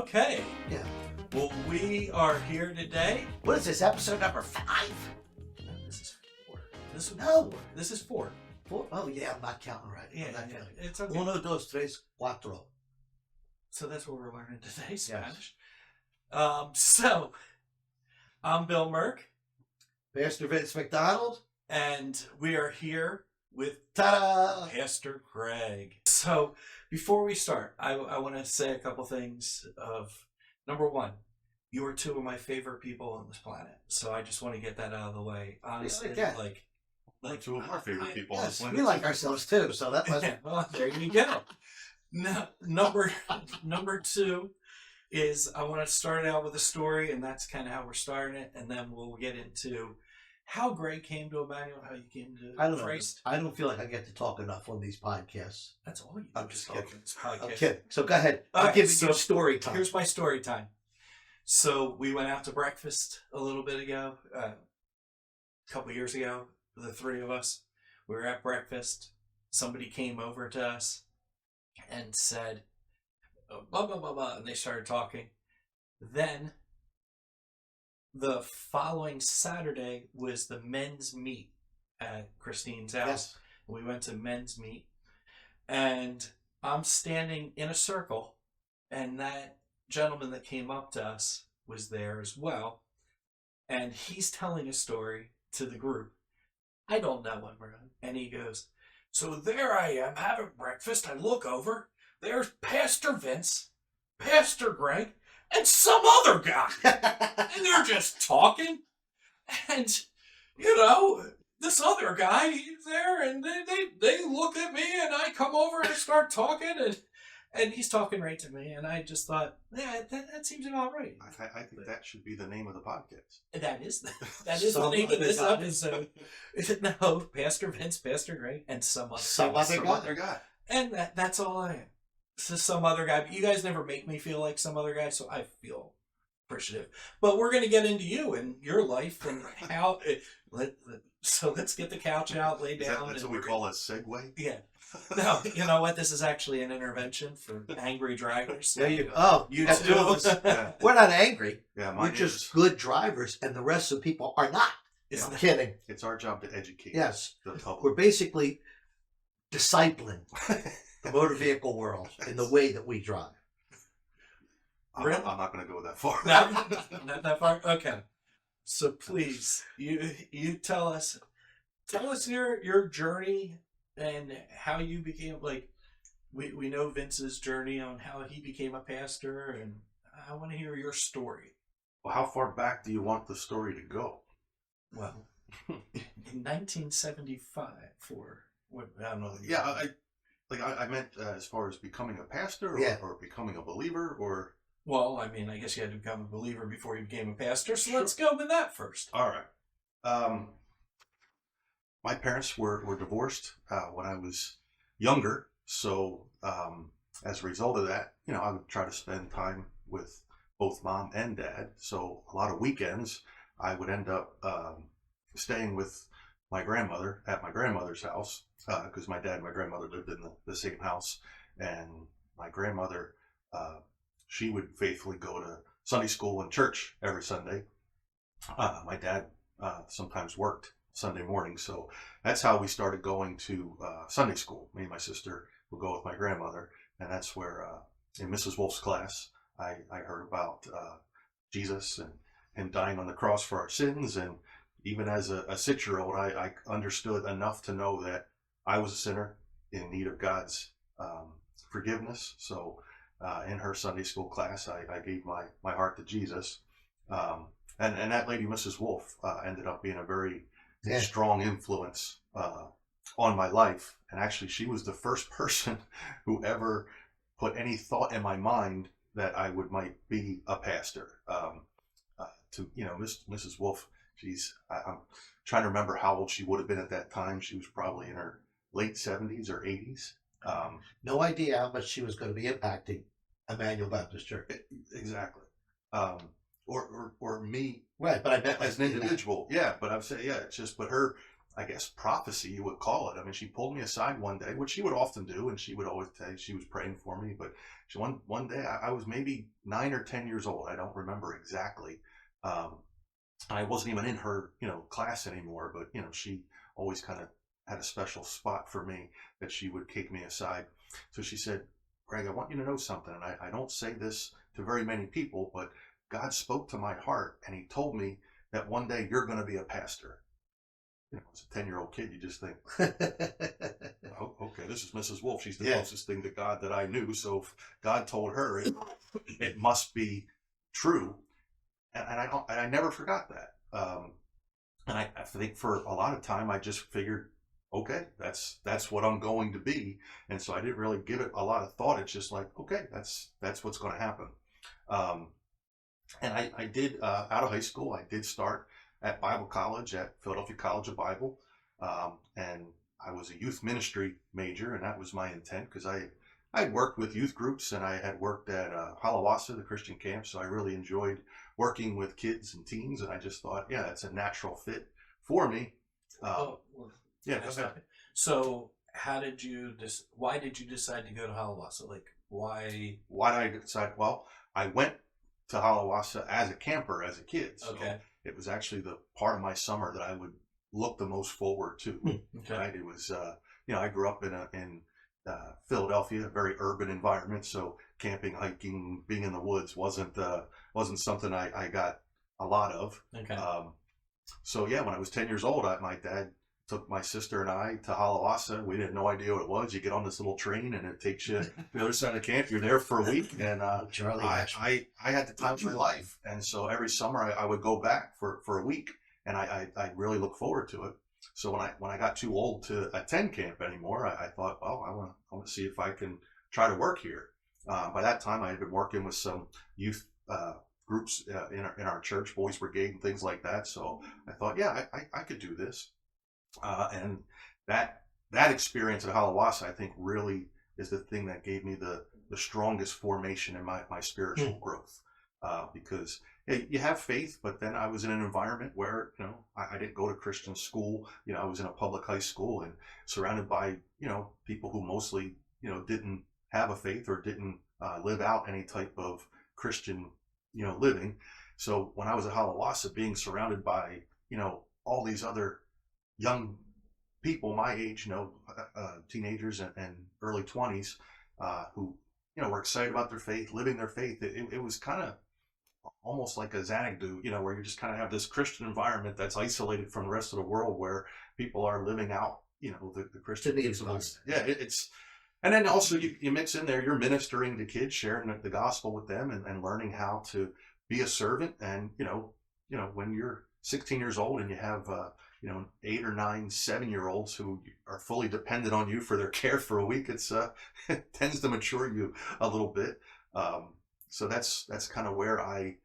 Okay. Yeah. Well, we are here today. What is this, episode number 5? No, this is 4. This is No. 4. This is 4. 4? Oh, yeah, I'm not counting right. Yeah, I'm not yeah, counting. it's okay. 1, 2, 3, 4. So that's what we're learning today, Spanish. Yes. So I'm Bill Merck, Pastor Vince McDonald. and we are here with Ta-da! Pastor Greg. So before we start, I want to say a couple things. Number one, you are 2 of my favorite people on this planet. So I just want to get that out of the way. Honestly, Yeah. like 2 of our favorite people on Yes, the planet. we like ourselves too, so that must... well, there you go. No, number 2 is I want to start out with a story, and that's kind of how we're starting it, and then we'll get into how Greg came to Immanuel, how you came to I don't know. Christ. I don't feel like I get to talk enough on these podcasts. That's all you do. I'm just talk kidding. on this podcast. I'm kidding. So go ahead. All I'll right, give so you story time. Here's my story time. So we went out to breakfast a little bit ago, a couple years ago, the 3 of us. We were at breakfast. Somebody came over to us and said, blah, blah, blah, blah, and they started talking. Then the following Saturday was the men's meet at Christine's house. Yes. We went to men's meet, and I'm standing in a circle, and that gentleman that came up to us was there as well, and he's telling a story to the group. I don't know him, really. And he goes, so there I am having breakfast. I look over. There's Pastor Vince, Pastor Greg, and some other guy. And they're just talking. And, you know, this other guy, he's there, and they look at me, and I come over and start talking, and he's talking right to me. And I just thought, yeah, that seems about right. I think that should be the name of the podcast. That is the Some name of other this guy. episode. No, Pastor Vince, Pastor Greg, and some other Some guy. other guy. And that's all I am. So some other guy. But you guys never make me feel like some other guy, so I feel appreciative. But we're going to get into you and your life and how... So let's get the couch out, lay down. That's what we call a segue? Yeah. No, you know what? This is actually an intervention for angry drivers. There you go. Oh, You that's too. 2 of us. Yeah, We're not angry. yeah We're mine just is. good drivers, and the rest of the people are not. Isn't I'm that- kidding. It's our job to educate Yes. the public. We're basically discipling the motor vehicle world in the way that we drive. Really? I'm not going to go that far. Not that far? Okay. So please, you tell us your journey and how you became, like, we know Vince's journey on how he became a pastor, and I want to hear your story. Well, how far back do you want the story to go? Well, in 1975, I don't know. Yeah, I meant as far as becoming a pastor or, Yeah. or becoming a believer or... Well, I mean, I guess you had to become a believer before you became a pastor, so let's go with that first. All right. My parents were divorced when I was younger, so as a result of that, you know, I would try to spend time with both mom and dad. So a lot of weekends, I would end up staying with my grandmother at my grandmother's house because my dad and my grandmother lived in the same house, and my grandmother, she would faithfully go to Sunday school and church every Sunday. My dad sometimes worked Sunday morning, so that's how we started going to Sunday school. Me and my sister would go with my grandmother, and that's where in Mrs. Wolf's class I heard about Jesus and him dying on the cross for our sins. And even as a 6-year-old, I understood enough to know that I was a sinner in need of God's forgiveness. So in her Sunday school class, I gave my heart to Jesus. And that lady, Mrs. Wolf, ended up being a very strong influence on my life. And actually, she was the first person who ever put any thought in my mind that I might be a pastor. Mrs. Wolf, I'm trying to remember how old she would have been at that time. She was probably in her late 70s or 80s. No idea how much she was going to be impacting Immanuel Baptist Church. Exactly. Or me Right, but I bet as an individual. Yeah, but I'm saying, yeah, it's just, but her I guess, prophecy, you would call it. I mean, she pulled me aside one day, which she would often do, and she would always say she was praying for me. But one day, I was maybe 9 or 10 years old. I don't remember exactly. Um, I wasn't even in her, class anymore, but, she always kind of had a special spot for me that she would take me aside. So she said, Greg, I want you to know something. And I don't say this to very many people, but God spoke to my heart and he told me that one day you're going to be a pastor. As a 10-year-old kid, you just think, oh, okay, this is Mrs. Wolf. She's the closest thing to God that I knew. So if God told her, it must be true. And I never forgot that. And I think for a lot of time, I just figured, okay, that's what I'm going to be. And so I didn't really give it a lot of thought. It's just like, okay, that's what's going to happen. And I did, out of high school, I did start at Bible college at Philadelphia College of Bible. And I was a youth ministry major, and that was my intent because I had worked with youth groups and I had worked at Halawasa, the Christian camp. So I really enjoyed working with kids and teens. And I just thought, yeah, that's a natural fit for me. Yeah. So how did you why did you decide to go to Halawasa? Like, why did I decide? Well, I went to Halawasa as a camper as a kid. So okay. It was actually the part of my summer that I would look the most forward to. Okay. Right? It was, I grew up in Philadelphia, a very urban environment. So camping, hiking, being in the woods wasn't something I got a lot of. Okay. So yeah, when I was 10 years old, my dad took my sister and I to Halawasa. We had no idea what it was. You get on this little train and it takes you to the other side of the camp. You're there for a week, and Charlie, I had the time of my life. And so every summer I would go back for a week, and I really look forward to it. So when I got too old to attend camp anymore, I thought, well, I want to see if I can try to work here. By that time, I had been working with some youth groups in our church, Boys Brigade and things like that. So I thought, yeah, I could do this. And that experience at Halawasa, I think, really is the thing that gave me the strongest formation in my spiritual growth. Because you have faith, but then I was in an environment where, I didn't go to Christian school. I was in a public high school and surrounded by, people who mostly, didn't have a faith or didn't live out any type of Christian, living. So when I was at Halawasa, being surrounded by, all these other young people my age, teenagers and early 20s, who, were excited about their faith, living their faith. It was kind of almost like a Xanadu, where you just kind of have this Christian environment that's isolated from the rest of the world, where people are living out, the Christian principles. Yeah, it's, and then also you mix in there, you're ministering to kids, sharing the gospel with them, and learning how to be a servant. And when you're 16 years old and you have 8 or 9, 7-year-olds who are fully dependent on you for their care for a week, it tends to mature you a little bit. So that's kind of where I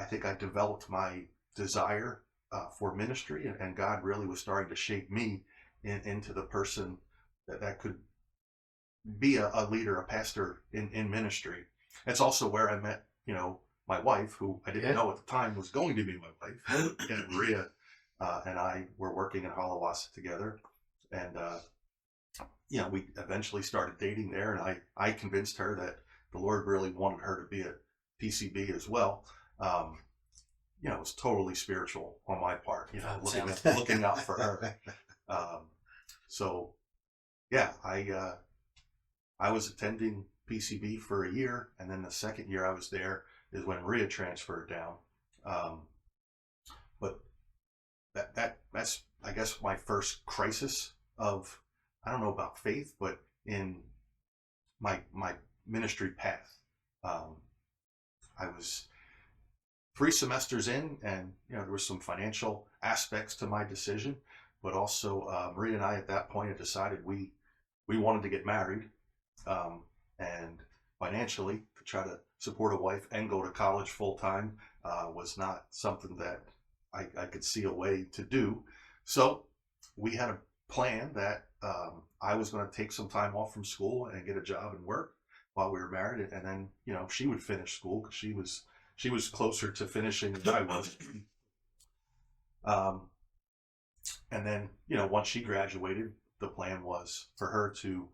think I developed my desire for ministry, and God really was starting to shape me into the person that could be a leader, a pastor in ministry. It's also where I met, my wife, who I didn't know at the time was going to be my wife, and Maria. And I were working in Halawasa together, and we eventually started dating there. And I convinced her that the Lord really wanted her to be a PCB as well. It was totally spiritual on my part. Looking out for her. So, yeah, I was attending PCB for a year, and then the second year I was there is when Maria transferred down. But that's I guess my first crisis of, I don't know about faith, but in my ministry path. I was 3 semesters in, and there were some financial aspects to my decision, but also Maria and I at that point had decided we wanted to get married, and financially to try to support a wife and go to college full time was not something that I could see a way to do. So we had a plan that I was going to take some time off from school and get a job and work while we were married, and then she would finish school because she was closer to finishing than I was. And then, once she graduated, the plan was for her to,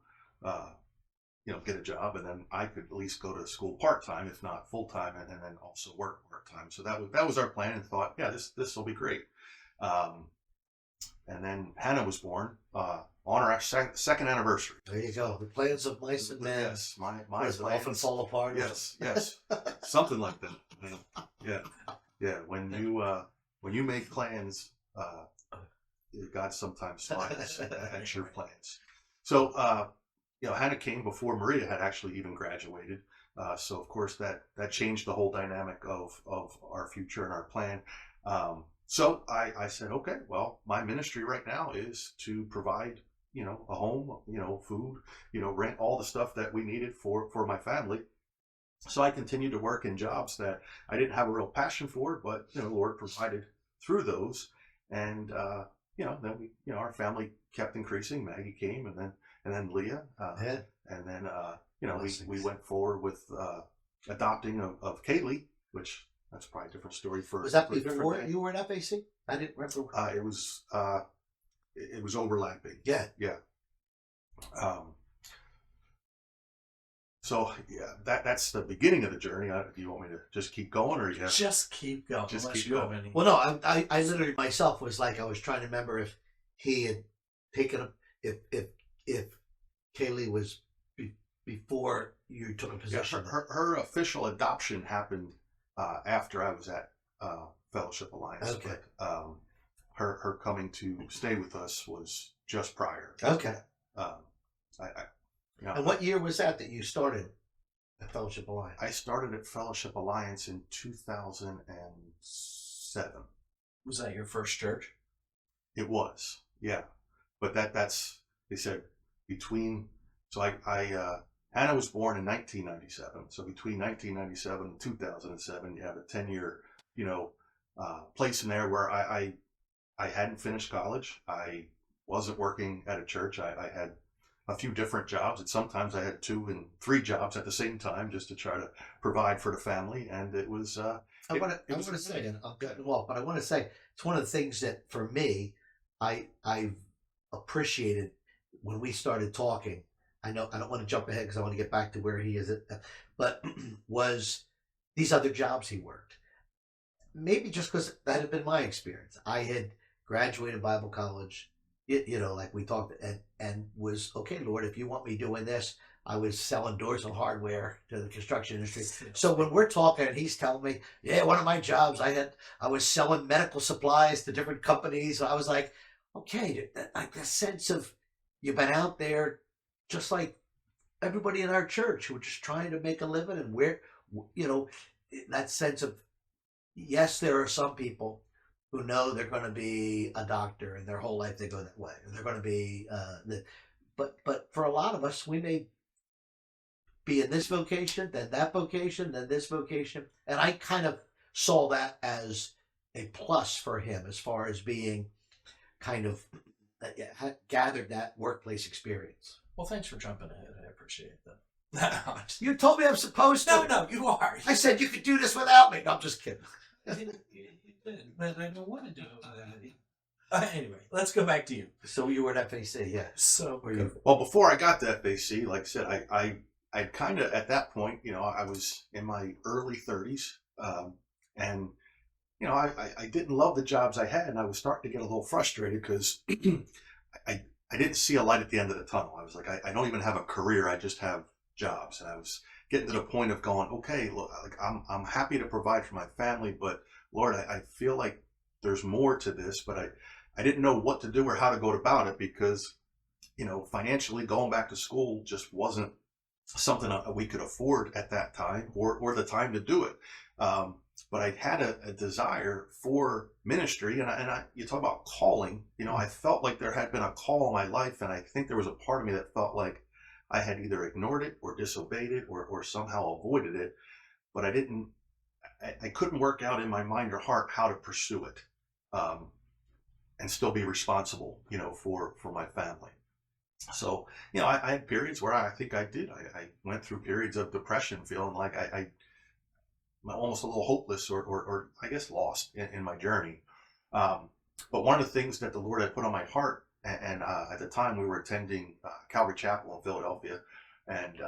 get a job, and then I could at least go to school part-time, if not full-time, and then also work part-time. So that was our plan, and thought, yeah, this will be great. And then Hannah was born on our second anniversary. There you go. The plans of mice and men. Yes, my Does it plans often fall apart. Yes, something like that. Yeah. When you make plans, God sometimes smiles at your plans. So Hannah came before Maria had actually even graduated. So of course that changed the whole dynamic of our future and our plan. So I said, okay, well, my ministry right now is to provide, a home, food, rent, all the stuff that we needed for my family. So I continued to work in jobs that I didn't have a real passion for, but, the Lord provided through those. And, then our family kept increasing. Maggie came, and then Leah, and then, we went forward with adopting of Kaylee, which that's probably a different story for. Was that for a different before day. you were at FAC? I didn't remember. It was overlapping. Yeah. So yeah, that's the beginning of the journey. Do you want me to just keep going, or Just keep going. Just unless keep you have going. any. Well, no, I literally myself was like, I was trying to remember if he had taken if Kaylee was before you took a position. her official adoption happened after I was at Fellowship Alliance. Okay. But, her coming to stay with us was just prior. Okay. And what year was that you started at Fellowship Alliance? I started at Fellowship Alliance in 2007. Was that your first church? It was, yeah. But that's they said between. So Hannah was born in 1997. So between 1997 and 2007, you have a 10-year, place in there where I hadn't finished college. I wasn't working at a church. I had a few different jobs, and sometimes I had 2 and 3 jobs at the same time just to try to provide for the family. And it was. I want to say, and I'll cut you off, but I want to say it's one of the things that for me, I've appreciated when we started talking. I know I don't want to jump ahead because I want to get back to where he is, but was these other jobs he worked. Maybe just because that had been my experience. I had graduated Bible college, like we talked, and was, okay, Lord, if you want me doing this, I was selling doors and hardware to the construction industry. So when we're talking and he's telling me, yeah, one of my jobs, I was selling medical supplies to different companies. I was like, okay, like the sense of you've been out there just like everybody in our church who are just trying to make a living, and that sense of, yes, there are some people who know they're going to be a doctor and their whole life they go that way, or they're going to be but for a lot of us, we may be in this vocation, then that vocation, then this vocation, and I kind of saw that as a plus for him as far as being kind of gathered that workplace experience. Well, thanks for jumping ahead. I appreciate that. You told me I'm supposed to. No, you are. I said you could do this without me. No, I'm just kidding. You did, but I don't want to do it without you. Anyway, let's go back to you. So you were at FAC, yeah. So, Well, before I got to FAC, like I said, I kind of, at that point, I was in my early 30s, and I didn't love the jobs I had, and I was starting to get a little frustrated because I didn't see a light at the end of the tunnel. I was like, I don't even have a career. I just have jobs. And I was getting to the point of going, okay, look, like I'm happy to provide for my family, but Lord, I feel like there's more to this, but I didn't know what to do or how to go about it because, financially going back to school just wasn't something we could afford at that time or the time to do it. But I had a desire for ministry, and you talk about calling. I felt like there had been a call in my life, and I think there was a part of me that felt like I had either ignored it or disobeyed it or somehow avoided it, but I couldn't work out in my mind or heart how to pursue it, and still be responsible, for my family. So, I had periods where I think I did. I went through periods of depression, feeling like I'm almost a little hopeless or I guess lost in my journey. But one of the things that the Lord had put on my heart, and at the time we were attending Calvary Chapel in Philadelphia, and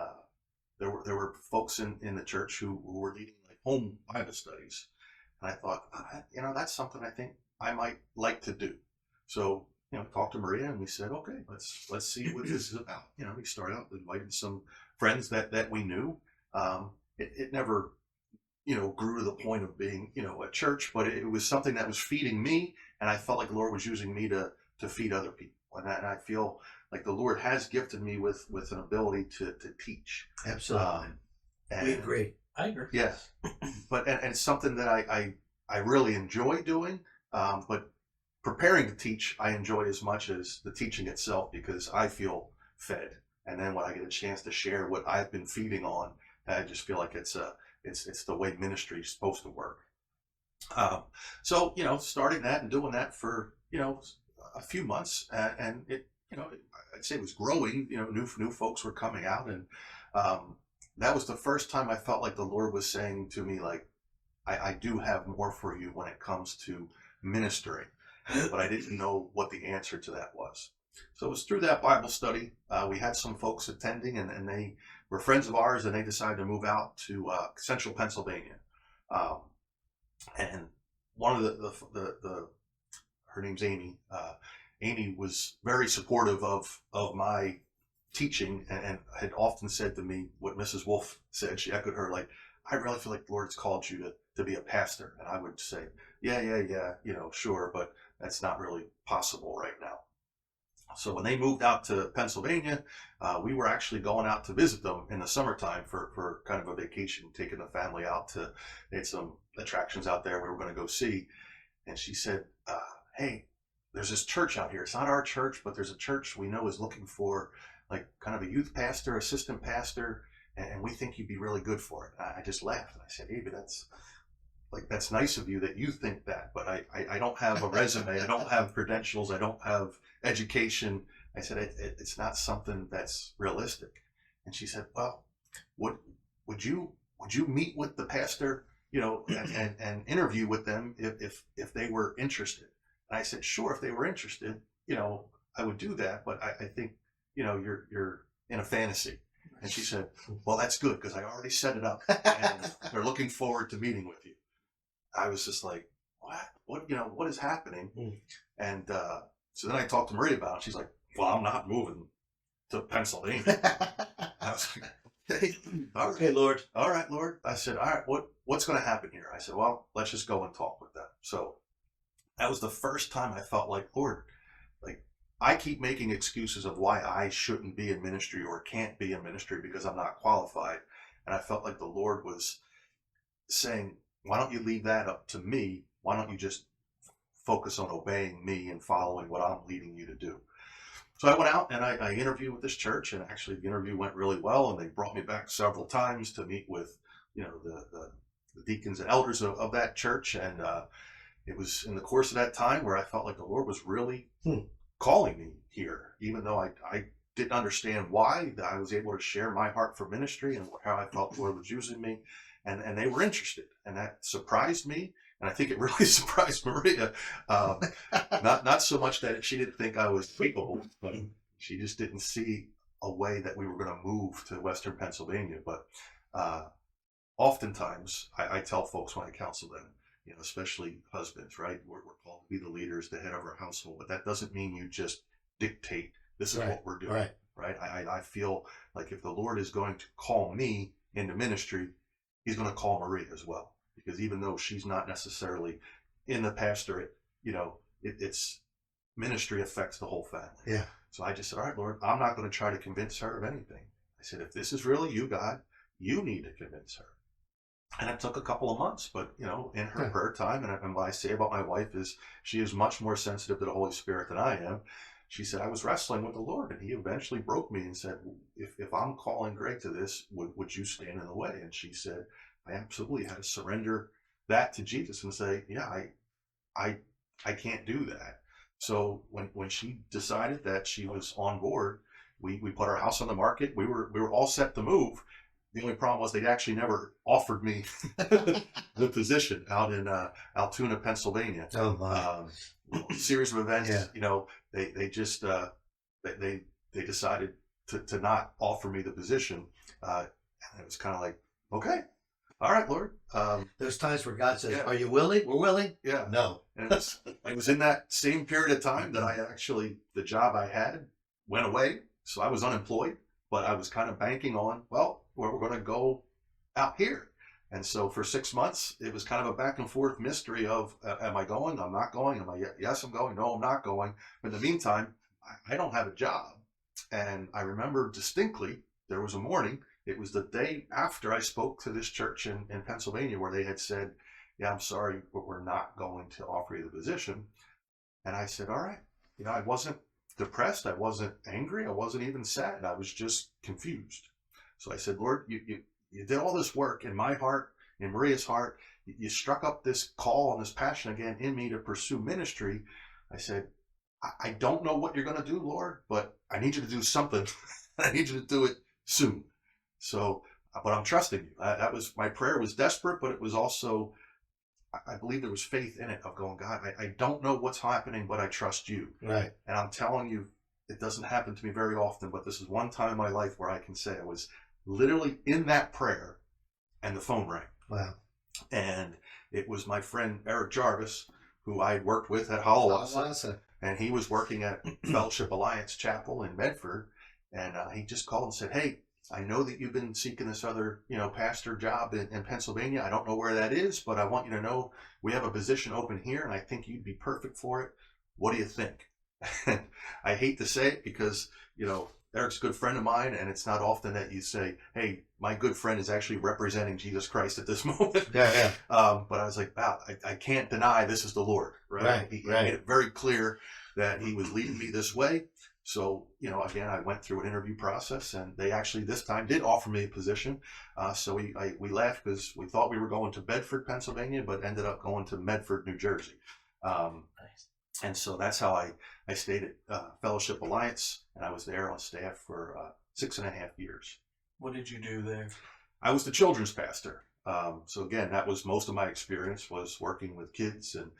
there were folks in the church who were leading like home Bible studies, and I thought, that's something I think I might like to do. So talked to Maria, and we said, okay, let's see what this is about. We started out, invited some friends that we knew. It never grew to the point of being a church, but it was something that was feeding me, and I felt like the Lord was using me to feed other people, and I feel like the Lord has gifted me with an ability to teach. Absolutely. We agree. I agree. Yes, but and it's something that I really enjoy doing, but preparing to teach I enjoy as much as the teaching itself, because I feel fed, and then when I get a chance to share what I've been feeding on, I just feel like it's the way ministry is supposed to work. So starting that and doing that for a few months, and it I'd say it was growing. New folks were coming out, and that was the first time I felt like the Lord was saying to me, like, I do have more for you when it comes to ministering, but I didn't know what the answer to that was. So it was through that Bible study. We had some folks attending, and they were friends of ours, and they decided to move out to central Pennsylvania. And one of the her name's Amy. Amy was very supportive of my teaching, and had often said to me what Mrs. Wolf said. She echoed her, like, I really feel like the Lord's called you to be a pastor. And I would say, yeah, sure, but that's not really possible right now. So when they moved out to Pennsylvania, we were actually going out to visit them in the summertime for kind of a vacation, taking the family out they had some attractions out there we were going to go see. And she said, hey, there's this church out here. It's not our church, but there's a church we know is looking for like kind of a youth pastor, assistant pastor, and we think you'd be really good for it. I just laughed, and I said, hey, but that's nice of you that you think that, but I don't have a resume. I don't have credentials. I don't have education. I said, it's not something that's realistic. And she said, well, would you meet with the pastor, and interview with them if they were interested? And I said, sure, if they were interested, I would do that, but I think, you're in a fantasy. And she said, well, that's good, because I already set it up, and they're looking forward to meeting with you. I was just like, what is happening? And so then I talked to Maria about it. She's like, well, I'm not moving to Pennsylvania. I was like, okay, Okay, Lord. All right, Lord. I said, all right, what's going to happen here? I said, well, let's just go and talk with them. So that was the first time I felt like, Lord, like, I keep making excuses of why I shouldn't be in ministry or can't be in ministry because I'm not qualified. And I felt like the Lord was saying, why don't you leave that up to me? Why don't you just focus on obeying me and following what I'm leading you to do? So I went out and I interviewed with this church, and actually the interview went really well, and they brought me back several times to meet with, the deacons and elders of that church. And it was in the course of that time where I felt like the Lord was really calling me here, even though I didn't understand why. I was able to share my heart for ministry and how I felt the Lord was using me. And they were interested, and that surprised me, and I think it really surprised Maria. Not so much that she didn't think I was capable, but she just didn't see a way that we were going to move to Western Pennsylvania. But oftentimes, I tell folks when I counsel them, especially husbands, right? We're called to be the leaders, the head of our household, but that doesn't mean you just dictate, this is what we're doing, right? I feel like if the Lord is going to call me into ministry, He's going to call Maria as well, because even though she's not necessarily in the pastorate, it's ministry affects the whole family. Yeah. So I just said, all right, Lord, I'm not going to try to convince her of anything. I said, if this is really you, God, you need to convince her. And it took a couple of months, but in her prayer time, and what I say about my wife is she is much more sensitive to the Holy Spirit than I am. She said, I was wrestling with the Lord, and He eventually broke me and said, if I'm calling Greg to this, would you stand in the way? And she said, I absolutely had to surrender that to Jesus and say, yeah, I can't do that. So when she decided that she was on board, we put our house on the market. We were all set to move, The only problem was they actually never offered me the position out in Altoona, Pennsylvania. Oh my! Series of events. Yeah. You know, they just they decided to not offer me the position, and it was kind of like, okay, all right, Lord. Those times where God says, Yeah. "Are you willing? We're willing." Yeah. No. And it was in that same period of time that I actually, the job I had went away. So I was unemployed, but I was kind of banking on, well, we're going to go out here. And so for 6 months, it was kind of a back and forth mystery of, am I going? I'm not going. Am I? Yes, I'm going. No, I'm not going. But in the meantime, I don't have a job. And I remember distinctly, there was a morning, it was the day after I spoke to this church in Pennsylvania where they had said, yeah, I'm sorry, but we're not going to offer you the position. And I said, all right. You know, I wasn't depressed. I wasn't angry. I wasn't even sad. I was just confused. So I said, Lord, you did all this work in my heart, in Maria's heart. You struck up this call and this passion again in me to pursue ministry. I said, I don't know what you're going to do, Lord, but I need you to do something. I need you to do it soon. So, but I'm trusting you. That was, my prayer was desperate, but it was also, I believe there was faith in it of going, God, I don't know what's happening, but I trust you. Right. And I'm telling you, it doesn't happen to me very often, but this is one time in my life where I can say I was literally in that prayer and the phone rang. Wow. And it was my friend Eric Jarvis, who I had worked with at Hiawatha. And he was working at Fellowship Alliance Chapel in Medford. And he just called and said, hey, I know that you've been seeking this other, pastor job in Pennsylvania. I don't know where that is, but I want you to know we have a position open here, and I think you'd be perfect for it. What do you think? I hate to say it because, Eric's a good friend of mine, and it's not often that you say, hey, my good friend is actually representing Jesus Christ at this moment. Yeah. But I was like, wow, I can't deny this is the Lord, right? He made it very clear that he was leading me this way. So, again, I went through an interview process, and they actually this time did offer me a position. So we left because we thought we were going to Bedford, Pennsylvania, but ended up going to Medford, New Jersey. Nice. And so that's how I stayed at Fellowship Alliance, and I was there on staff for 6.5 years. What did you do there? I was the children's pastor. So again, that was most of my experience was working with kids and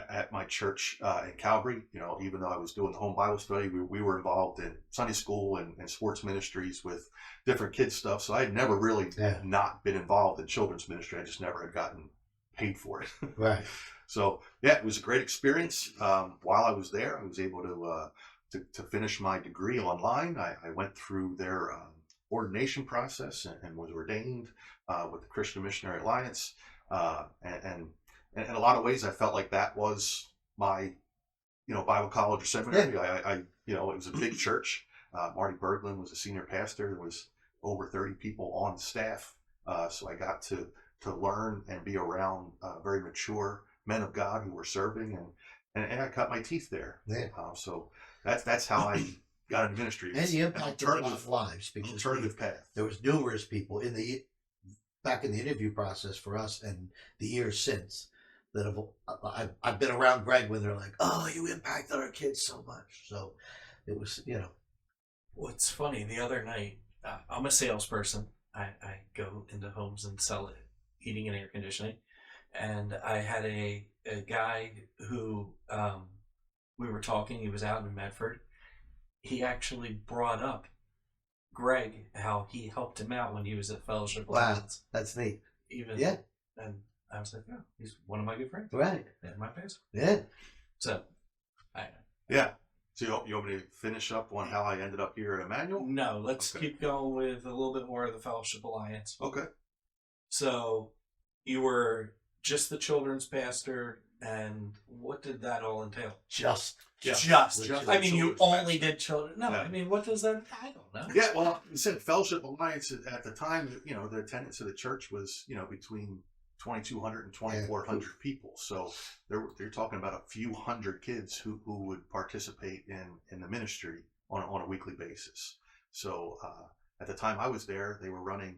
at my church in Calgary. Even though I was doing the home Bible study, we were involved in Sunday school and sports ministries with different kids stuff. So I had never really not been involved in children's ministry. I just never had gotten paid for it. Right. So yeah, it was a great experience. While I was there, I was able to finish my degree online. I went through their ordination process and was ordained with the Christian Missionary Alliance. And in a lot of ways, I felt like that was my, Bible college or seminary. Yeah. It was a big church. Marty Berglund was a senior pastor. There was over 30 people on staff. So I got to learn and be around very mature men of God who were serving, and I cut my teeth there. Yeah. So that's how I got into ministry. And you impacted a lot of lives because alternative path. There was numerous people back in the interview process for us and the years since that I've been around Greg when they're like, oh, you impacted our kids so much. So it was, What's funny, the other night, I'm a salesperson. I go into homes and sell heating and air conditioning. And I had a guy who we were talking. He was out in Medford. He actually brought up Greg, how he helped him out when he was at Fellowship Alliance. Wow, that's neat. And I was like, oh, he's one of my good friends. Right. And my pastor. Yeah. So, yeah. So you want me to finish up on how I ended up here at Immanuel? No, let's keep going with a little bit more of the Fellowship Alliance. Okay. So you were just the children's pastor, and what did that all entail? Just. I mean, you only did children. No, yeah. I mean, what does that? I don't know. Yeah, well, you said Fellowship Alliance at the time. The attendance of the church was between 2,200 and 2,400 people. So you're talking about a few hundred kids who would participate in the ministry on a weekly basis. So at the time I was there, they were running.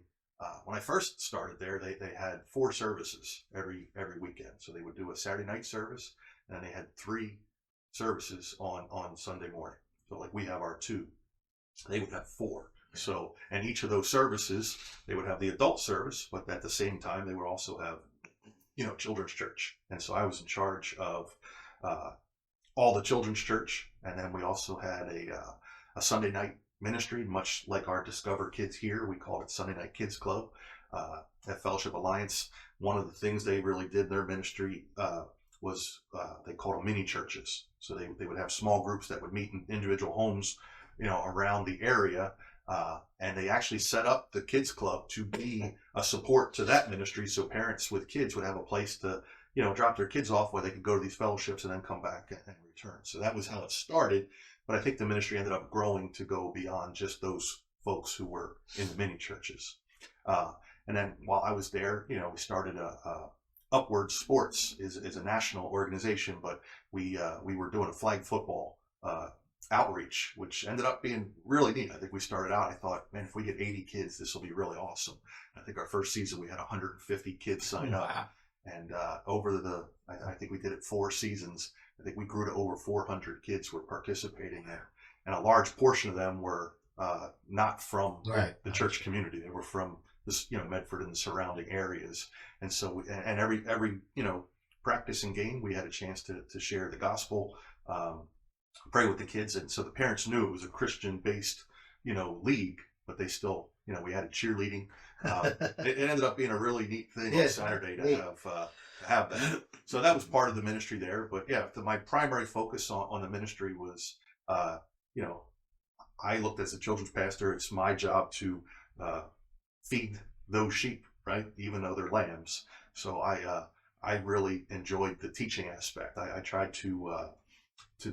When I first started there, they had 4 services every weekend. So they would do a Saturday night service, and then they had 3 services on Sunday morning. So like we have our 2, they would have 4 So, and each of those services, they would have the adult service, but at the same time, they would also have, children's church. And so I was in charge of all the children's church, and then we also had a Sunday night ministry, much like our Discover Kids here. We called it Sunday Night Kids Club at Fellowship Alliance. One of the things they really did in their ministry was they called them mini churches. So they would have small groups that would meet in individual homes, around the area. And they actually set up the kids club to be a support to that ministry. So parents with kids would have a place to, drop their kids off where they could go to these fellowships and then come back and return. So that was how it started. But I think the ministry ended up growing to go beyond just those folks who were in the mini churches. And then while I was there, we started Upward Sports is a national organization, but we were doing a flag football outreach, which ended up being really neat. I think we started out, I thought, man, if we get 80 kids, this will be really awesome. I think our first season we had 150 kids sign up. And I think we did it 4 seasons. I think we grew to over 400 kids were participating there. And a large portion of them were not from the church community. They were from this, Medford and the surrounding areas. And so, and every practice and game, we had a chance to share the gospel, pray with the kids. And so the parents knew it was a Christian-based, league, but they still, we had a cheerleading. It ended up being a really neat thing on Saturday to have that. So that was part of the ministry there. But yeah, my primary focus on the ministry was, I looked as a children's pastor. It's my job to feed those sheep, right? Even though they're lambs. So I really enjoyed the teaching aspect. I tried to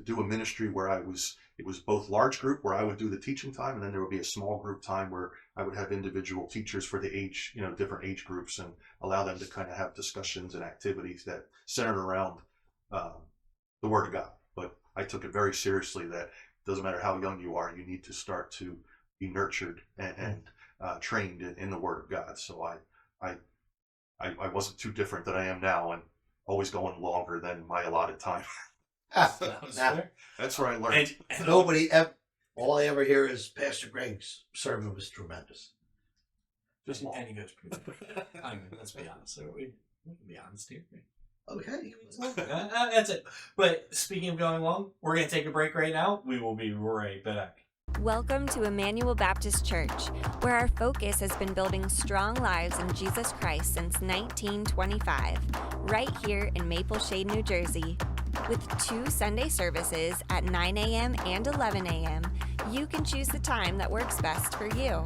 do a ministry where it was both large group where I would do the teaching time, and then there would be a small group time where I would have individual teachers for the age, different age groups, and allow them to kind of have discussions and activities that centered around the Word of God. But I took it very seriously that it doesn't matter how young you are, you need to start to be nurtured and trained in the Word of God. So I wasn't too different than I am now, and always going longer than my allotted time. That's where I learned. And all I ever hear is Pastor Greg's sermon was tremendous. And he goes pretty quick. I mean, let's be honest. So we can be honest here. Okay. That's it. But speaking of going long, we're going to take a break right now. We will be right back. Welcome to Immanuel Baptist Church, where our focus has been building strong lives in Jesus Christ since 1925, right here in Maple Shade, New Jersey. With 2 Sunday services at 9 a.m. and 11 a.m., you can choose the time that works best for you.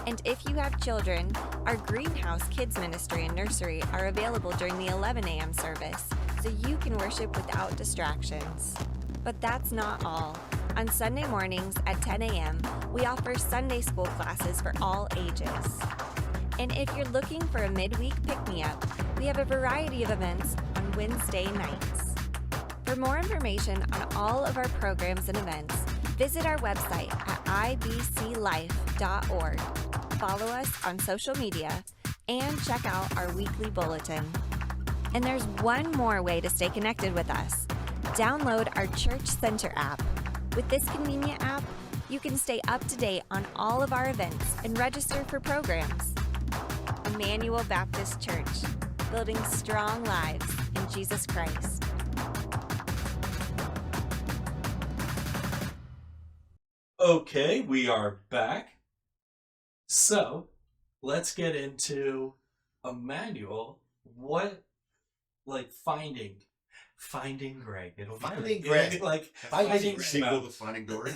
And if you have children, our Greenhouse Kids Ministry and Nursery are available during the 11 a.m. service, so you can worship without distractions. But that's not all. On Sunday mornings at 10 a.m., we offer Sunday school classes for all ages. And if you're looking for a midweek pick-me-up, we have a variety of events on Wednesday nights. For more information on all of our programs and events, visit our website at ibclife.org. Follow us on social media and check out our weekly bulletin. And there's one more way to stay connected with us. Download our Church Center app. With this convenient app, you can stay up to date on all of our events and register for programs. Immanuel Baptist Church, building strong lives in Jesus Christ. Okay, we are back. So, let's get into Immanuel. What, finding Greg. It'll be Finding Greg. Finding sequel to Finding Dory.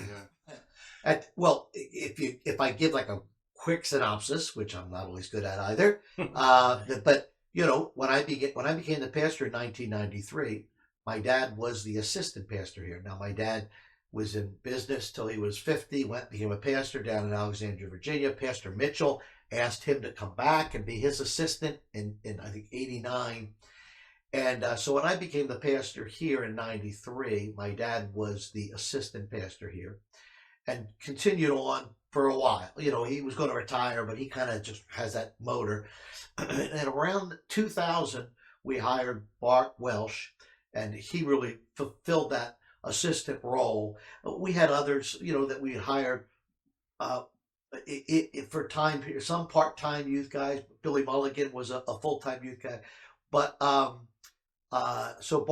Yeah. Well, if I give a quick synopsis, which I'm not always good at either, but when I became the pastor in 1993, my dad was the assistant pastor here. Now my dad was in business till he was 50, became a pastor down in Alexandria, Virginia. Pastor Mitchell asked him to come back and be his assistant in I think 89. And so when I became the pastor here in 93, my dad was the assistant pastor here and continued on for a while. He was going to retire, but he kind of just has that motor. And around 2000, we hired Bart Welsh, and he really fulfilled that assistant role. We had others, that we had hired for time, some part-time youth guys. Billy Mulligan was a full-time youth guy, but so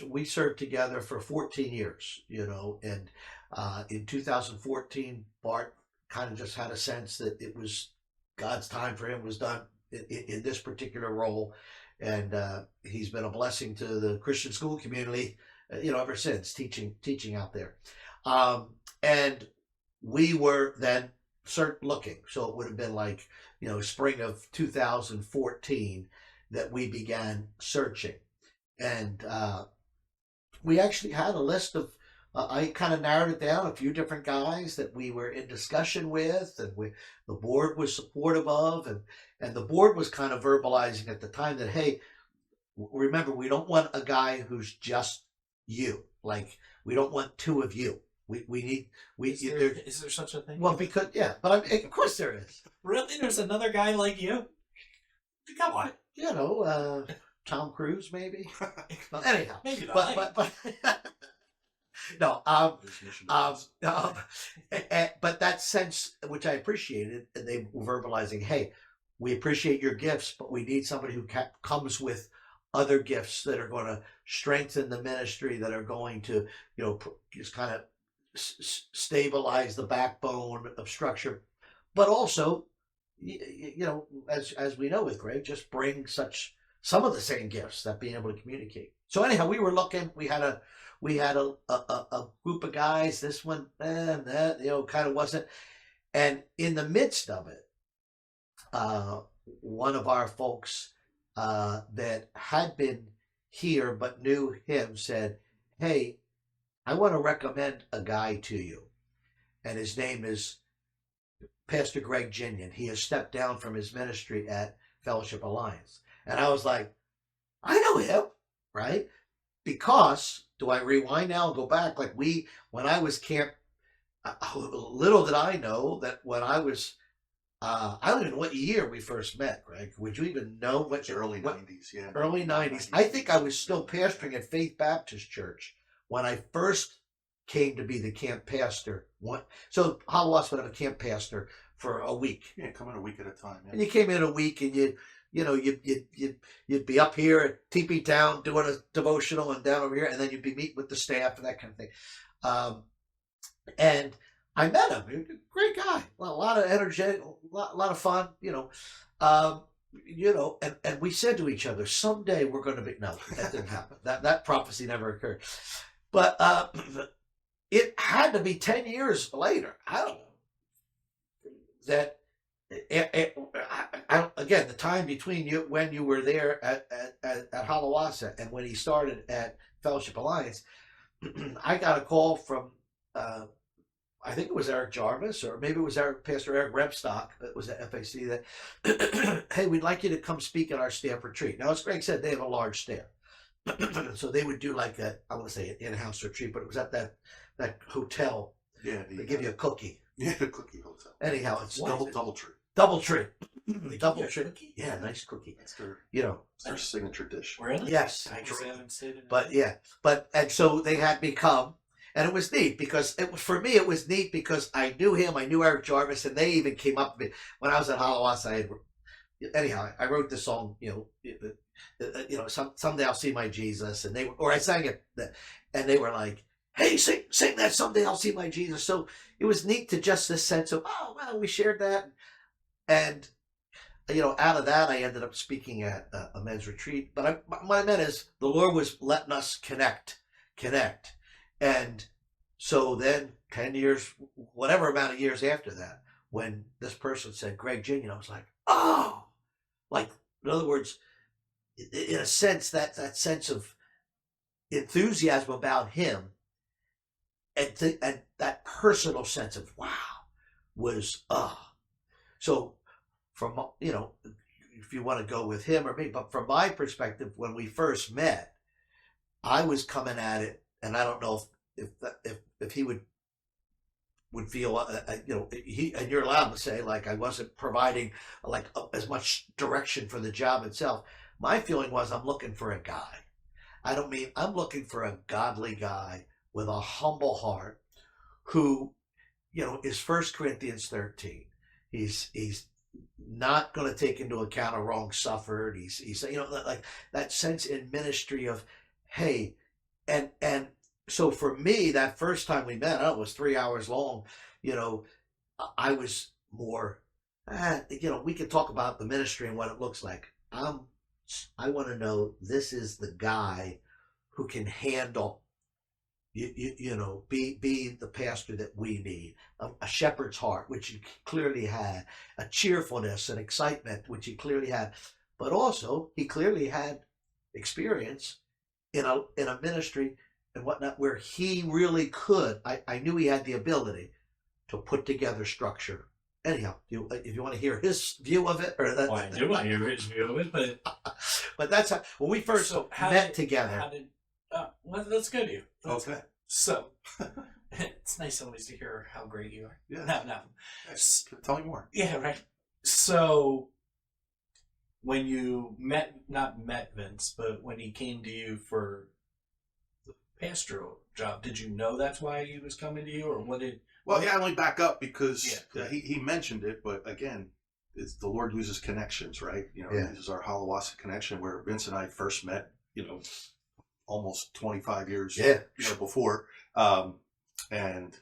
we served together for 14 years, and in 2014, Bart kind of just had a sense that it was God's time for him was done in this particular role, and he's been a blessing to the Christian school community, ever since teaching out there, and we were then looking. So it would have been like spring of 2014 that we began searching, and we actually had a list of. I kind of narrowed it down, a few different guys that we were in discussion with, and the board was supportive of, and the board was kind of verbalizing at the time that, hey, remember, we don't want a guy who's just you. Like, we don't want two of you. Is there such a thing? Well, because but of course there is. Really, there's another guy like you? Come on. Tom Cruise maybe. Well, anyhow, maybe not. But no, but that sense, which I appreciated, and they were verbalizing, hey, we appreciate your gifts, but we need somebody who comes with other gifts that are going to strengthen the ministry, that are going to, just kind of stabilize the backbone of structure, but also, as we know with Greg, just bring some of the same gifts, that being able to communicate. So anyhow, we were looking. We had a group of guys. This one, that kind of wasn't. And in the midst of it, one of our folks that had been here but knew him said, "Hey, I want to recommend a guy to you, and his name is Pastor Greg Ginion. He has stepped down from his ministry at Fellowship Alliance." And I was like, I know him, right? Because, do I rewind now and go back? Like when I was camp, little did I know that when I was, I don't even know what year we first met, Greg. Would you even know what? Early 90s, yeah. Early 90s. I think I was still pastoring at Faith Baptist Church when I first came to be the camp pastor. So Holowass would have a camp pastor for a week. Yeah, come in a week at a time. Yeah. And you came in a week, and you'd be up here at TP Town doing a devotional, and down over here, and then you'd be meeting with the staff and that kind of thing. And I met him. Great guy, a lot of energy, a lot of fun. And we said to each other, someday we're going to be. No, that didn't happen. That prophecy never occurred. But it had to be 10 years later. I don't know that. Again, the time between when you were there at Halawasa and when he started at Fellowship Alliance, I got a call from I think it was Eric Jarvis, or maybe it was Pastor Eric Repstock that was at FAC, that hey, we'd like you to come speak at our staff retreat. Now, as Greg said, they have a large staff. So they would do like I want to say an in-house retreat, but it was at that hotel. Yeah, they give you a cookie. Yeah, the cookie hotel. Anyhow, it's double tree. Double tree. Double tree. Yeah, nice cookie. That's their their signature dish. Really? Yes. I just haven't stayed in it. But yeah, and so they had me come, and it was neat because for me it was neat because I knew him, I knew Eric Jarvis, and they even came up to me when I was at Holowass. Anyhow, I wrote this song, someday I'll see my Jesus, and I sang it, and they were like, hey, sing that, someday I'll see my Jesus. So it was neat to just this sense of, oh, well, we shared that. And, out of that, I ended up speaking at a men's retreat. But what I meant is the Lord was letting us connect. And so then 10 years, whatever amount of years after that, when this person said, Greg Ginion, I was like, oh, like, in other words, in a sense, that sense of enthusiasm about him, and that personal sense of wow was so from if you want to go with him or me, but from my perspective, when we first met, I was coming at it, and I don't know if he would feel and you're allowed to say like I wasn't providing like as much direction for the job itself. My feeling was I'm looking for a guy. I'm looking for a godly guy with a humble heart who, is 1 Corinthians 13. He's not going to take into account a wrong suffered. He's like that sense in ministry of, hey, and so for me, that first time we met, it was 3 hours long. I was more, we could talk about the ministry and what it looks like. I want to know, this is the guy who can handle, be the pastor that we need. A shepherd's heart, which you clearly had, a cheerfulness and excitement, which he clearly had, but also he clearly had experience in a ministry and whatnot where he really could. I knew he had the ability to put together structure. Anyhow, if you want to hear his view of it, or that, I do want to hear his view of it, but that's how, when we first met together. Well, that's good of you. Okay. So, it's nice always to hear how great you are. Yeah. No. Tell me more. Yeah, right. So, when you not met Vince, but when he came to you for the pastoral job, did you know that's why he was coming to you, or what did... Well, yeah, I only back up because he mentioned it, but again, the Lord uses connections, right? He uses our Halawasa connection where Vince and I first met, almost 25 years before. And,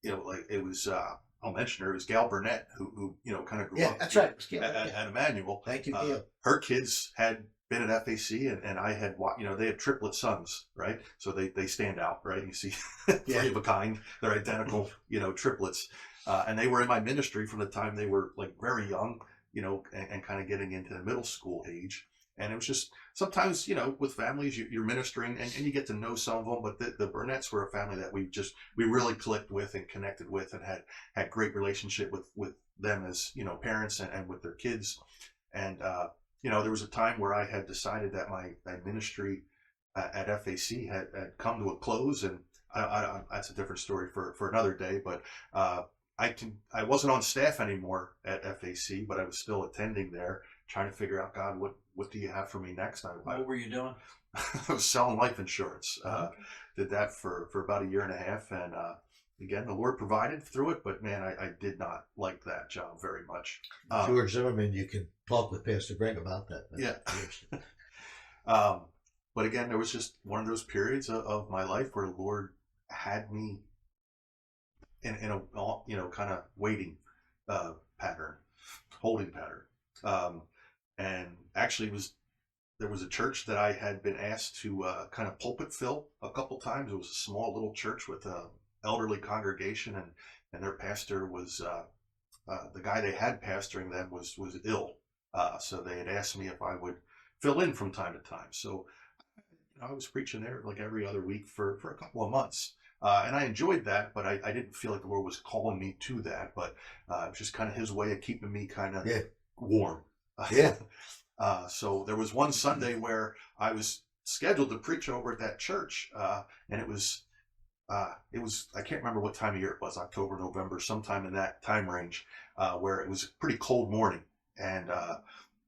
like it was, I'll mention her, it was Gail Burnett, who kind of grew up that's right. at Immanuel. Thank you, Gail. Her kids had been at FAC, and I had, they had triplet sons, right? So they stand out, right? You see, three of a kind. They're identical, triplets. And they were in my ministry from the time they were like very young, and kind of getting into the middle school age. And it was just sometimes, with families, you're ministering and you get to know some of them. But the Burnetts were a family that we really clicked with and connected with and had great relationship with them as, parents and with their kids. And, there was a time where I had decided that my ministry at FAC had come to a close, and that's a different story for another day. But I wasn't on staff anymore at FAC, but I was still attending there, trying to figure out, God, what do you have for me next? What were you doing? I was selling life insurance. Did that for about 1.5 years, and again, the Lord provided through it, but man, I did not like that job very much. George Zimmerman, you can talk with Pastor Greg about that. Yeah. But again, there was just one of those periods of my life where the Lord had me in a kind of waiting pattern, holding pattern. And actually there was a church that I had been asked to kind of pulpit fill a couple times. It was a small little church with a elderly congregation, and their pastor was the guy they had pastoring them was ill, so they had asked me if I would fill in from time to time. So I was preaching there like every other week for a couple of months, and I enjoyed that, but I didn't feel like the Lord was calling me to that. But it was just kind of His way of keeping me kind of warm. So there was one Sunday where I was scheduled to preach over at that church, and it was I can't remember what time of year it was, October, November, sometime in that time range, where it was a pretty cold morning, and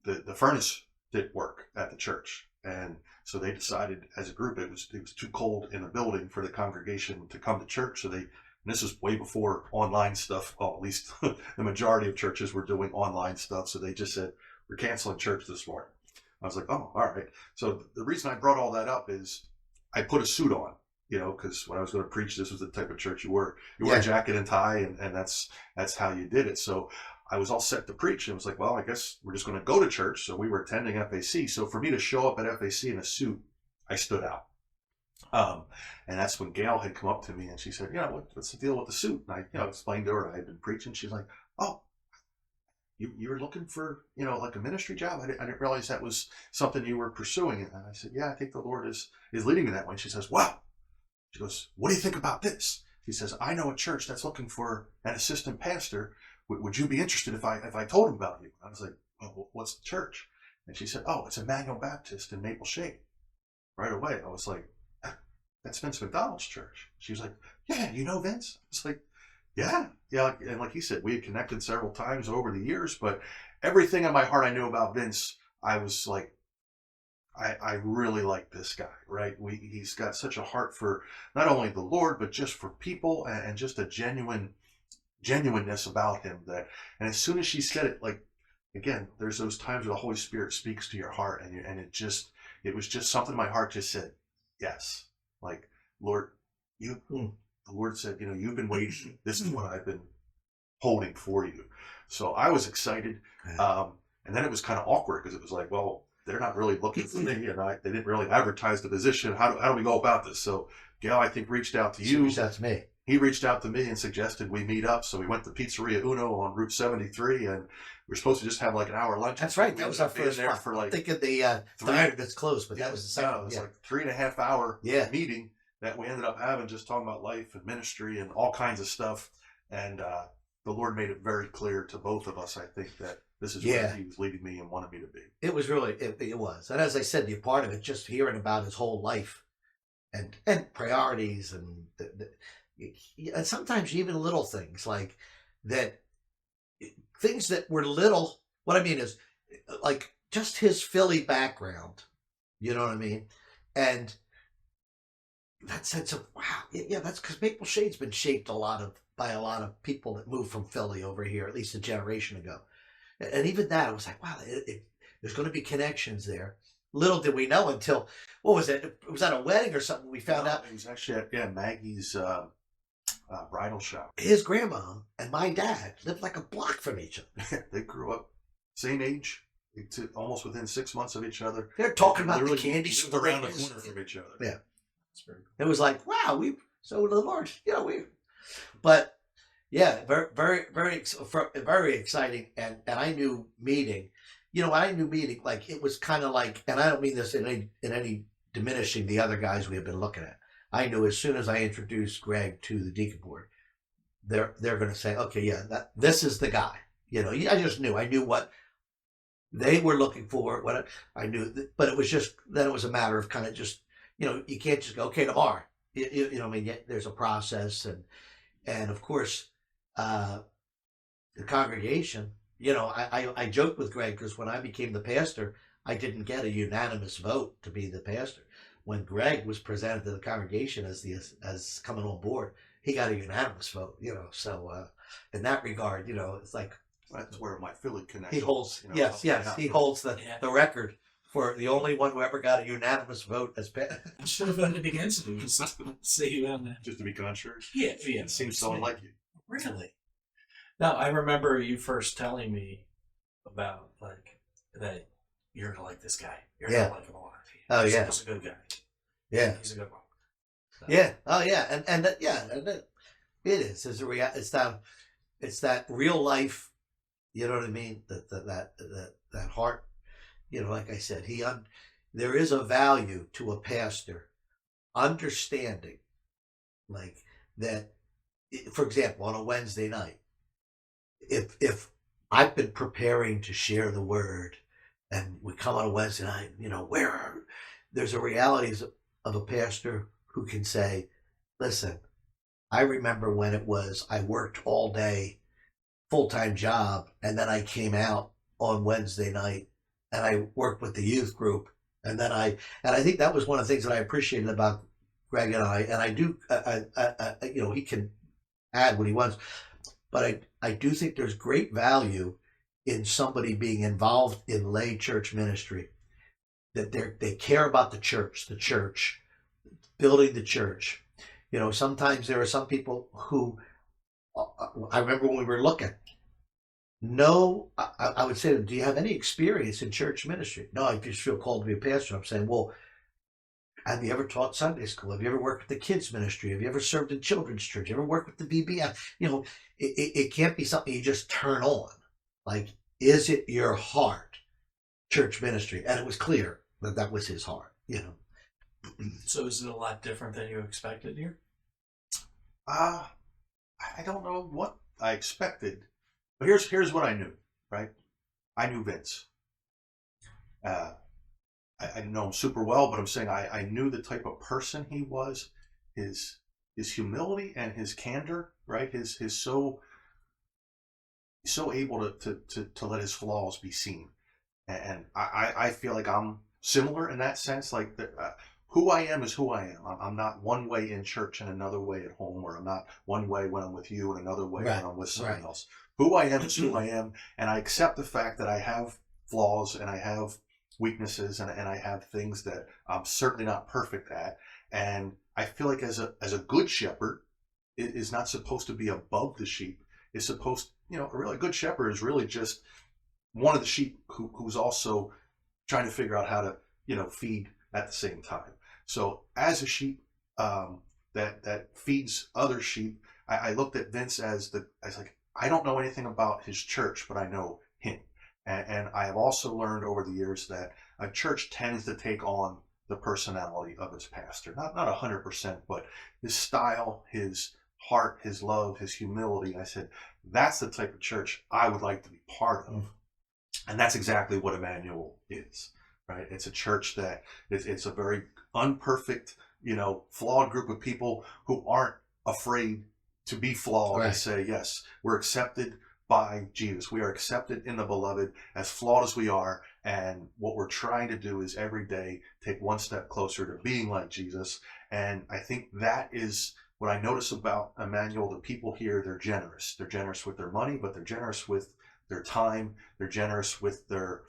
the furnace didn't work at the church, and so they decided as a group it was too cold in the building for the congregation to come to church. So and this was way before online stuff. Well, at least the majority of churches were doing online stuff. So they just said, we're canceling church this morning. I was like, oh, all right. So the reason I brought all that up is I put a suit on, because when I was going to preach, this was the type of church you wear a jacket and tie, and that's how you did it. So I was all set to preach, and it was like, well, I guess we're just going to go to church. So we were attending FAC. So for me to show up at FAC in a suit, I stood out. And that's when Gail had come up to me and she said, what's the deal with the suit? And I, explained to her I had been preaching. She's like, oh, you were looking for, like a ministry job? I didn't realize that was something you were pursuing. And I said, yeah, I think the Lord is leading me that way. And she says, wow. She goes, what do you think about this? She says, I know a church that's looking for an assistant pastor. Would you be interested if I told him about you? I was like, well, what's the church? And she said, oh, it's Immanuel Baptist in Maple Shade. Right away, I was like, that's Vince McDonald's church. She was like, yeah, you know Vince? I was like, yeah. And like he said, we had connected several times over the years, but everything in my heart I knew about Vince, I was like, I really like this guy, right? He's got such a heart for not only the Lord, but just for people, and just a genuine genuineness about him and as soon as she said it, like, again, there's those times where the Holy Spirit speaks to your heart, and it was just something in my heart just said, yes. Like, Lord, the Lord said, you've been waiting. This is what I've been holding for you. So I was excited. And then it was kind of awkward because it was like, well, they're not really looking for me, and they didn't really advertise the position. How do we go about this? So Gail, I think, reached out to you. He reached out to me. He reached out to me and suggested we meet up. So we went to Pizzeria Uno on Route 73, and we're supposed to just have like an hour lunch. That's right. That was our first there one. for like, I'm thinking the diner that's closed, but that was the second one. It was like 3.5 hour meeting that we ended up having, just talking about life and ministry and all kinds of stuff. And the Lord made it very clear to both of us, I think, that this is where he was leading me and wanted me to be. It was really, it was. And as I said, the part of it, just hearing about his whole life and priorities and sometimes even little things like that, things that were little. What I mean is like just his Philly background, you know what I mean? And that sense of, wow, that's because Maple Shade's been shaped by a lot of people that moved from Philly over here, at least a generation ago. And even that, I was like, wow, there's going to be connections there. Little did we know until, what was it? It was at a wedding or something. We found out. It was actually at Maggie's bridal shop. His grandma and my dad lived like a block from each other. They grew up same age, almost within 6 months of each other. They're talking about the candy store around the corner from each other. Yeah. That's very cool. It was like, wow, so the Lord, but yeah, very, very, very, very exciting. And I knew meeting, like it was kind of like, and I don't mean this in any diminishing the other guys we have been looking at. I knew as soon as I introduced Greg to the deacon board, they're going to say, okay, this is the guy. I just knew. I knew what they were looking for. What I knew, but it was just then it was a matter of kind of just, you can't just go, okay, tomorrow. I mean, there's a process, and of course, the congregation. I joked with Greg because when I became the pastor, I didn't get a unanimous vote to be the pastor. When Greg was presented to the congregation as coming on board, he got a unanimous vote. So in that regard, it's like that's where my Philly connection. He holds, he holds the record for the only one who ever got a unanimous vote as pastor. I should have voted against you. See you on that. Just to be contrary. Yeah. It seems so unlike you. Really? No, I remember you first telling me about like that you're gonna like this guy. You're gonna like him a lot. He's a good guy. Yeah, he's a good one. So. Yeah. Oh yeah, and it is. It's that real life. You know what I mean? That heart. Like I said, there is a value to a pastor understanding, like that. For example, on a Wednesday night, if I've been preparing to share the word, and we come on a Wednesday night, there's a reality of a pastor who can say, listen, I remember when it was, I worked all day, full-time job, and then I came out on Wednesday night and I worked with the youth group. And I think that was one of the things that I appreciated about Greg and I do, he can add what he wants, but I do think there's great value in somebody being involved in lay church ministry, that they care about the church, building the church. Sometimes there are some people who, I remember when we were looking, I would say, do you have any experience in church ministry? No, I just feel called to be a pastor. I'm saying, well, have you ever taught Sunday school? Have you ever worked with the kids ministry? Have you ever served in children's church? Have you ever worked with the BBI? It can't be something you just turn on. Like, is it your heart, church ministry? And it was clear that was his heart, So is it a lot different than you expected here? I don't know what I expected, but here's what I knew, right? I knew Vince. I didn't know him super well, but I'm saying I knew the type of person he was, his humility and his candor, right? His so able to let his flaws be seen, and I feel like I'm similar in that sense. Like who I am is who I am. I'm not one way in church and another way at home, or I'm not one way when I'm with you and another way when I'm with someone else. Who I am is who I am, and I accept the fact that I have flaws and I have weaknesses and I have things that I'm certainly not perfect at. And I feel like as a good shepherd is not supposed to be above the sheep. Is supposed, a really good shepherd is really just one of the sheep who's also trying to figure out how to, feed at the same time. So as a sheep that feeds other sheep, I looked at Vince as like, I don't know anything about his church, but I know him. And I have also learned over the years that a church tends to take on the personality of its pastor. Not 100%, but his style, his heart, his love, his humility. I said, that's the type of church I would like to be part of. And that's exactly what Immanuel is, right? It's a church that it's a very unperfect, flawed group of people who aren't afraid to be flawed and say, yes, we're accepted by Jesus. We are accepted in the beloved as flawed as we are. And what we're trying to do is every day take one step closer to being like Jesus. And I think that is what I notice about Immanuel. The people here, they're generous. They're generous with their money, but they're generous with their time. They're generous with their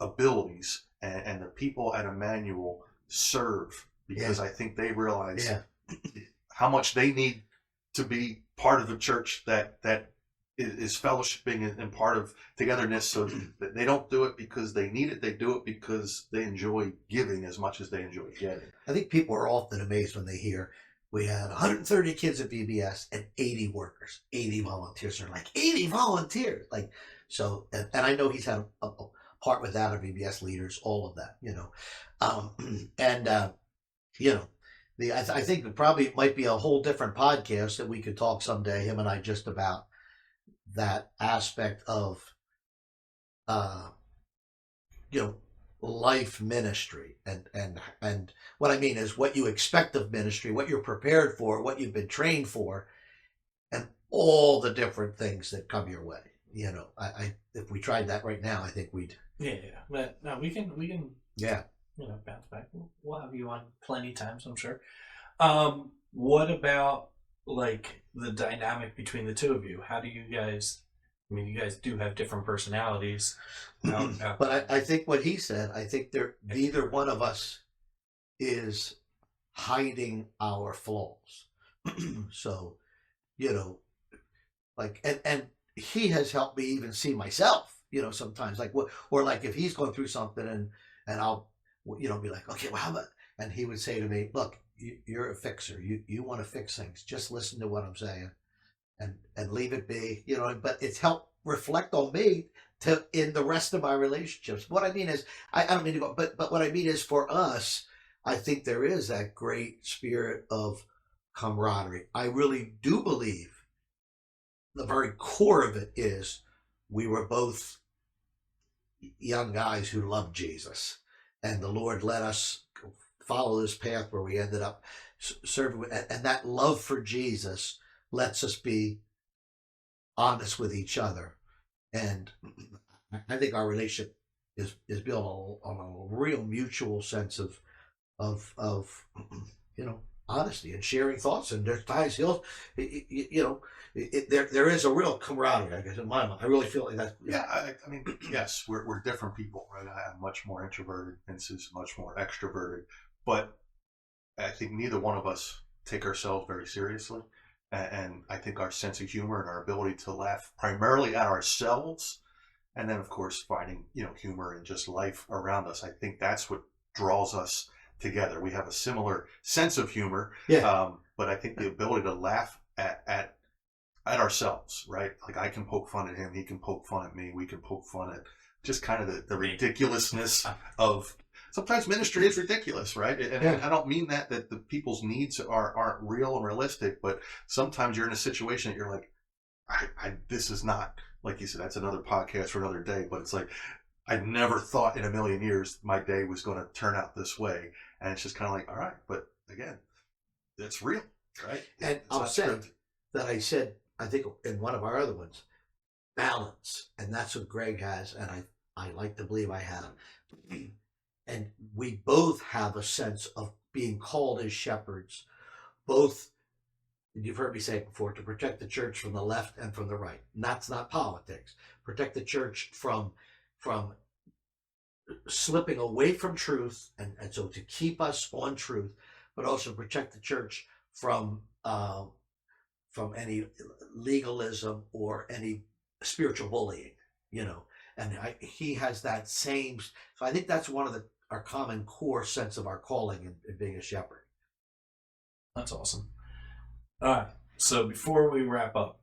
abilities. And the people at Immanuel serve because I think they realize how much they need to be part of a church that is fellowshipping and part of togetherness. So that they don't do it because they need it. They do it because they enjoy giving as much as they enjoy getting. I think people are often amazed when they hear we had 130 kids at VBS and 80 workers, 80 volunteers. They're like, 80 volunteers. Like, so, and I know he's had a part with that, of VBS leaders, all of that, I think it probably might be a whole different podcast that we could talk someday, him and I, just about that aspect of, life ministry. And what I mean is what you expect of ministry, what you're prepared for, what you've been trained for, and all the different things that come your way. I if we tried that right now, I think we'd. Yeah. But no, we can. Bounce back. We'll have you on plenty times, I'm sure. What about like the dynamic between the two of you? How do you guys? I mean, you guys do have different personalities. But I think what he said, I think neither one of us is hiding our flaws. So, and he has helped me even see myself, sometimes like what, or like if he's going through something and I'll, be like, okay, well, how about, and he would say to me, look, you're a fixer. You want to fix things. Just listen to what I'm saying and leave it be, but it's helped reflect on me in the rest of my relationships. What I mean is, I don't mean to go, but what I mean is for us, I think there is that great spirit of camaraderie. I really do believe the very core of it is we were both young guys who loved Jesus, and the Lord let us follow this path where we ended up serving, and that love for Jesus lets us be honest with each other. And I think our relationship is built on a real mutual sense of honesty and sharing thoughts. And there's times there is a real camaraderie, I guess, in my mind. I really feel like that. Yeah, I mean, yes, we're different people, right? I'm much more introverted. Vince is much more extroverted. But I think neither one of us take ourselves very seriously. And I think our sense of humor and our ability to laugh primarily at ourselves, and then, of course, finding, humor in just life around us. I think that's what draws us together. We have a similar sense of humor, but I think the ability to laugh at ourselves, right? Like I can poke fun at him, he can poke fun at me, we can poke fun at just kind of the ridiculousness of. Sometimes ministry is ridiculous, right? And I don't mean that the people's needs aren't real and realistic, but sometimes you're in a situation that you're like, this is not, like you said, that's another podcast for another day, but it's like, I never thought in a million years my day was going to turn out this way. And it's just kind of like, all right, but again, it's real, right? And I'll say that I said, I think in one of our other ones, balance. And that's what Greg has. And I like to believe I have. And we both have a sense of being called as shepherds, both, you've heard me say it before, to protect the church from the left and from the right. And that's not politics. Protect the church from slipping away from truth, and so to keep us on truth, but also protect the church from any legalism or any spiritual bullying, And he has that same. So I think that's one of our common core sense of our calling in being a shepherd. That's awesome. All right. So before we wrap up,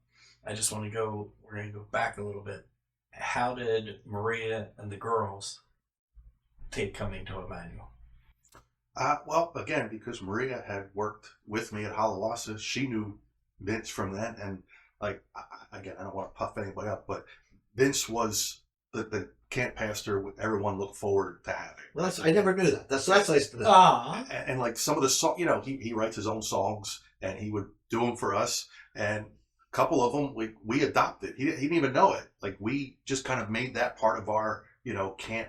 I just want to go. We're going to go back a little bit. How did Maria and the girls take coming to Immanuel? Well, again, because Maria had worked with me at Halawasa, she knew Vince from then, and again, I don't want to puff anybody up, but Vince was the camp pastor everyone looked forward to having. Well, I never knew that. That's nice to know. And like some of the songs, he writes his own songs, and he would do them for us, and a couple of them we adopted. He didn't even know it. Like, we just kind of made that part of our camp.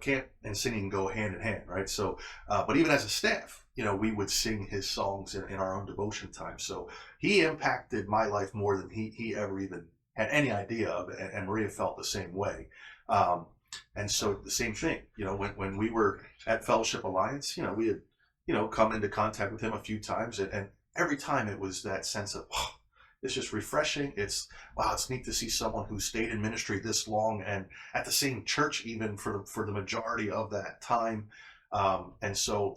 Camp and singing go hand in hand, right? So, but even as a staff, we would sing his songs in our own devotion time. So he impacted my life more than he ever even had any idea of, and Maria felt the same way. And so the same thing, when we were at Fellowship Alliance, we had, come into contact with him a few times, and every time it was that sense of, oh, it's just refreshing. It's neat to see someone who stayed in ministry this long and at the same church even for the majority of that time. And so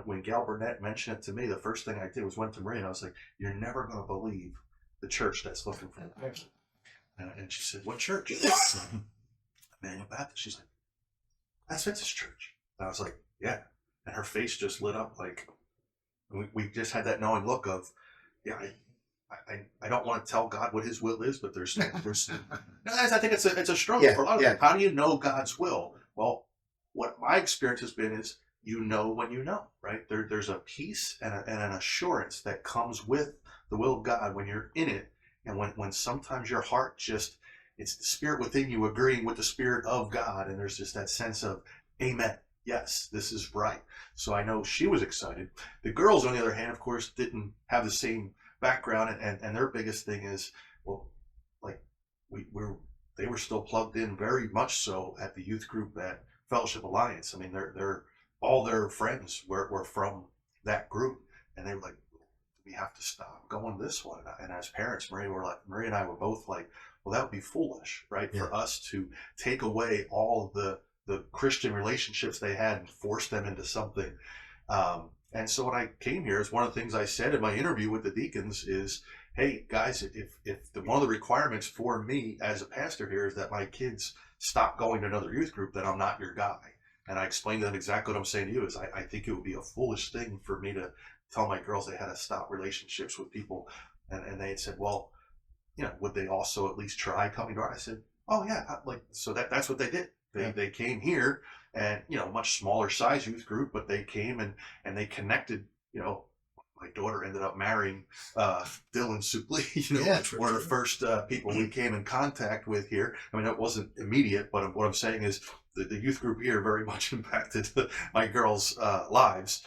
when Gal Burnett mentioned it to me, the first thing I did was went to Maria and I was like, "You're never going to believe the church that's looking for that." And she said, "What church?" Immanuel Baptist. She's like, "That's Vince's church." And I was like, "Yeah." And her face just lit up, like we just had that knowing look of, yeah, I don't want to tell God what his will is, but there's I think it's a struggle for a lot of them. How do you know God's will? Well, what my experience has been is when you know, right? There's a peace and an assurance that comes with the will of God when you're in it, and when sometimes your heart it's the spirit within you agreeing with the spirit of God, and there's just that sense of, amen, yes, this is right. So I know she was excited. The girls, on the other hand, of course, didn't have the same background, and their biggest thing is, well, like they were still plugged in very much so at the youth group at Fellowship Alliance. I mean, they're all their friends were from that group, and they were like, we have to stop going this one. And as parents, Maria and I were both like, well, that would be foolish, right? Yeah. For us to take away all of the Christian relationships they had and force them into something. And so when I came here, it's one of the things I said in my interview with the deacons is, hey, guys, if one of the requirements for me as a pastor here is that my kids stop going to another youth group, then I'm not your guy. And I explained to them exactly what I'm saying to you is I think it would be a foolish thing for me to tell my girls they had to stop relationships with people. And they had said, well, would they also at least try coming to our? I said, oh, yeah. So that's what they did. They came here. And, much smaller size youth group, but they came and they connected. My daughter ended up marrying Dylan Suplee, one of the first people we came in contact with here. I mean, it wasn't immediate, but what I'm saying is the youth group here very much impacted my girls' lives.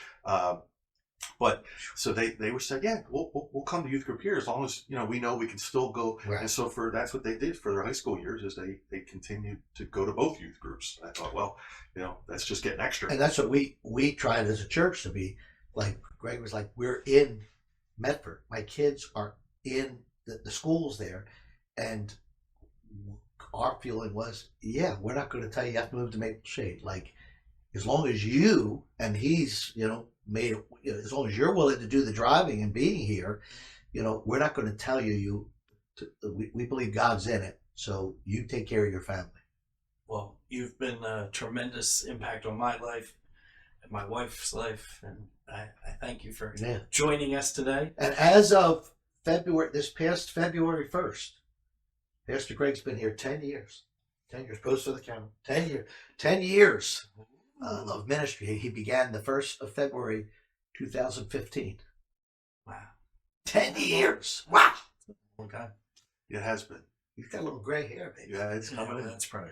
But so they were said, yeah, we'll come to youth group here as long as we know we can still go. Right. And so that's what they did for their high school years is they continued to go to both youth groups. And I thought, well, that's just getting extra. And that's what we tried as a church to be like. Greg was like, we're in Medford. My kids are in the schools there, and our feeling was, yeah, we're not going to tell you have to move to Maple Shade. Like, as long as you and he's made it, as long as you're willing to do the driving and being here, we're not going to tell you we believe God's in it, so you take care of your family. Well, you've been a tremendous impact on my life and my wife's life, and I thank you for joining us today. And as of this past February 1st, Pastor Greg's been here 10 years. 10 years, pose for the camera. 10 years of ministry. He began the 1st of February 2015. Wow. 10 years. Wow. Okay. It has been. You've got a little gray hair, baby. Yeah, it's coming in. That's probably